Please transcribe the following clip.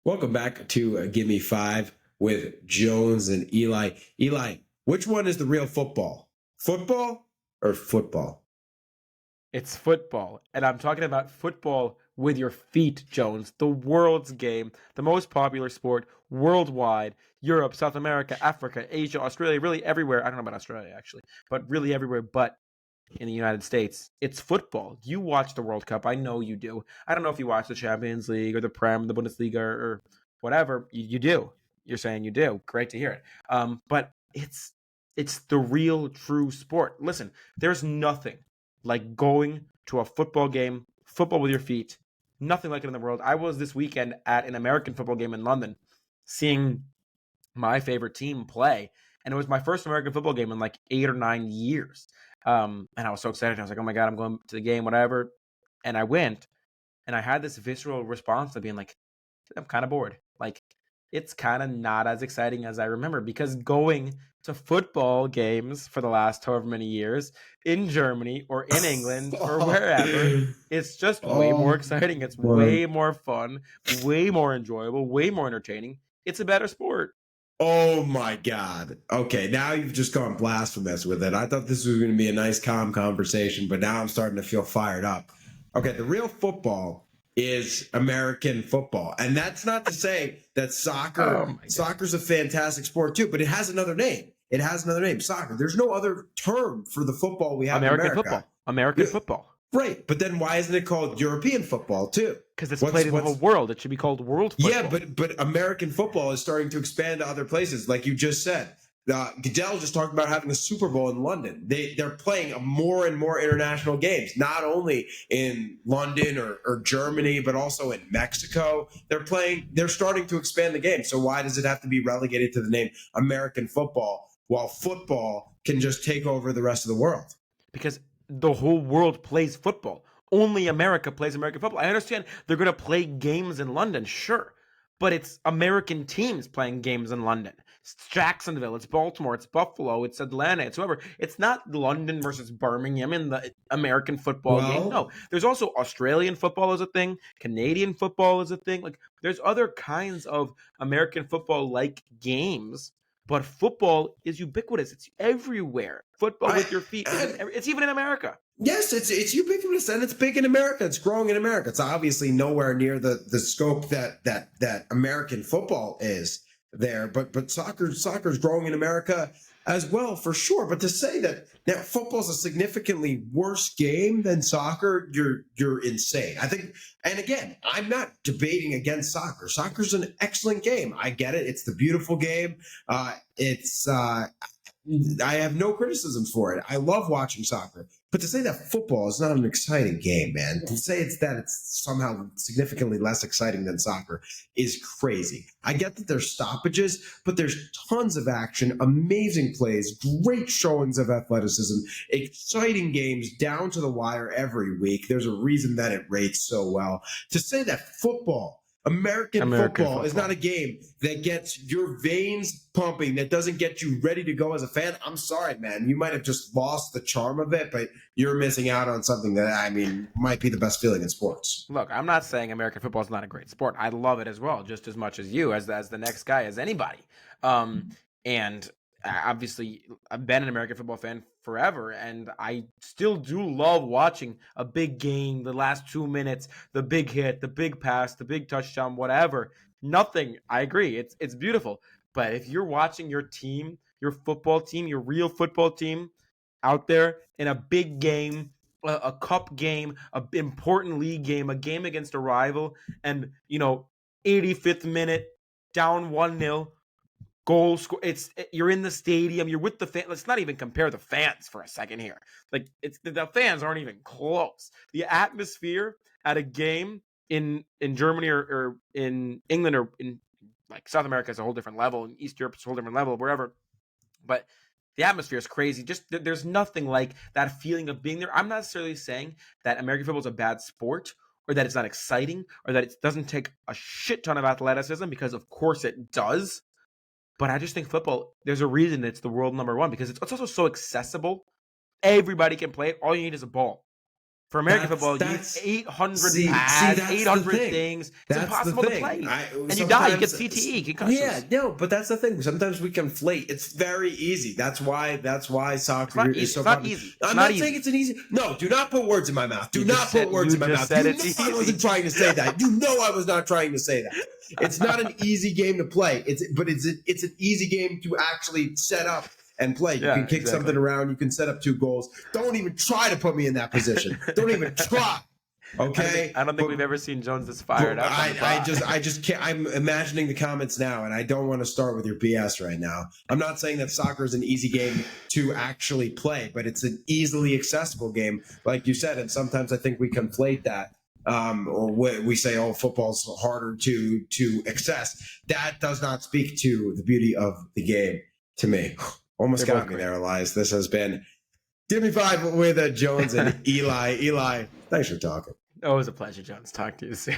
Welcome back to Gimme Five with Jones and Eli. Eli, which one is the real football? Football or football? It's football, and I'm talking about football with your feet, Jones. The world's game, the most popular sport worldwide. Europe, South America, Africa, Asia, Australia, really everywhere. I don't know about Australia, actually, but really everywhere but in the United States. It's football. You watch the World Cup. I know you do. I don't know if you watch the Champions League or the Prem, the Bundesliga, or whatever. You do. You're saying you do. Great to hear it. But it's the real, true sport. Listen, there's nothing like going to a football game, football with your feet. Nothing like it in the world. I was this weekend at an American football game in London, seeing my favorite team play, and it was my first American football game in like 8 or 9 years. And I was so excited. I was like, "Oh my god, I'm going to the game, whatever." And I went, and I had this visceral response of being like, "I'm kind of bored. Like, it's kind of not as exciting as I remember." Because going to football games for the last however many years in Germany or in England or wherever, it's just way more Oh, exciting. It's boy. way more fun, way more enjoyable, way more entertaining. It's a better sport. Oh my God. Okay, now you've just gone blasphemous with it. I thought this was going to be a nice, calm conversation, but now I'm starting to feel fired up. Okay, the real football is American football. And that's not to say that Oh soccer, my god. soccer's a fantastic sport too, but it has another name. It has another name, soccer. There's no other term for the football we have in American America. football. American football. Right, but then why isn't it called European football too? Because it's What's played in the whole what's world. It should be called world Yeah, football. but American football is starting to expand to other places, like you just said. Goodell just talked about having a Super Bowl in London. They're playing more and more international games, not only in London or Germany, but also in Mexico. They're starting to expand the game. So why does it have to be relegated to the name American football while football can just take over the rest of the world? Because the whole world plays football. Only America plays American football. I understand they're going to play games in London, sure, but it's American teams playing games in London. It's Jacksonville, it's Baltimore, it's Buffalo, it's Atlanta, it's whoever. It's not London versus Birmingham in the American football game. No, Well, there's also Australian football is a thing, Canadian football is a thing. Like there's other kinds of American football like games, but football is ubiquitous. It's everywhere. Football I, with your feet is in. I It's even in America. Yes, it's ubiquitous and it's big in America. It's growing in America. It's obviously nowhere near the scope that American football is there, but soccer's growing in America as well for sure. But to say that now football's a significantly worse game than soccer, you're insane. I think, and again, I'm not debating against soccer. Soccer's an excellent game. I get it. It's the beautiful game. It's I have no criticisms for it. I love watching soccer. But to say that football is not an exciting game, man, to say it's somehow significantly less exciting than soccer is crazy. I get that there's stoppages, but there's tons of action, amazing plays, great showings of athleticism, exciting games down to the wire every week. There's a reason that it rates so well. To say that American American football is not football. a game that gets your veins pumping, that doesn't get you ready to go as a fan. I'm sorry, man. You might have just lost the charm of it, but you're missing out on something that, I mean, might be the best feeling in sports. Look, I'm not saying American football is not a great sport. I love it as well, just as much as you, as the next guy, as anybody. And obviously, I've been an American football fan forever, and I still do love watching a big game, the last 2 minutes, the big hit, the big pass, the big touchdown, whatever. Nothing. I agree. It's beautiful. But if you're watching your team, your football team, your real football team, out there in a big game, a cup game, a important league game, a game against a rival, and 85th minute, down 1-0, goal score. You're in the stadium, you're with the fans. Let's not even compare the fans for a second here. Like it's the fans aren't even close. The atmosphere at a game in Germany or in England or in like South America is a whole different level, and East Europe is a whole different level, wherever. But the atmosphere is crazy. Just there's nothing like that feeling of being there. I'm not necessarily saying that American football is a bad sport or that it's not exciting or that it doesn't take a shit ton of athleticism, because of course it does. But I just think football, there's a reason it's the world number one, because it's also so accessible. Everybody can play it. All you need is a ball. For American That's- football, you that's- 800 see, pads, that's the 800 thing. things. It's That's impossible the to thing. play. And you die. You get sometimes- CTE, concussions. Yeah, no, but that's the thing. Sometimes we conflate. It's very easy. That's why soccer It's not easy. is so It's not popular. easy. It's I'm not not easy. saying it's an easy. No, do not put words in my mouth. Do You not just put said- words you in my just mouth. said You it's know I easy. wasn't trying to say that. You know I was not trying to say that. It's not an easy game to play. It's an easy game to actually set up and play. You Yeah, can kick exactly. something around. You can set up 2 goals. Don't even try to put me in that position. Don't even try. Okay. I don't think But- we've ever seen Jones this fired up. on the I pod. just can't. I'm imagining the comments now, and I don't want to start with your BS right now. I'm not saying that soccer is an easy game to actually play, but it's an easily accessible game, like you said. And sometimes I think we conflate that, or we say, "Oh, football's harder to access." That does not speak to the beauty of the game to me. Almost They're got both me great. there, Elias. This has been Give Me 5 with Jones and Eli. Eli, thanks for talking. Always a pleasure, Jones. Talk to you soon.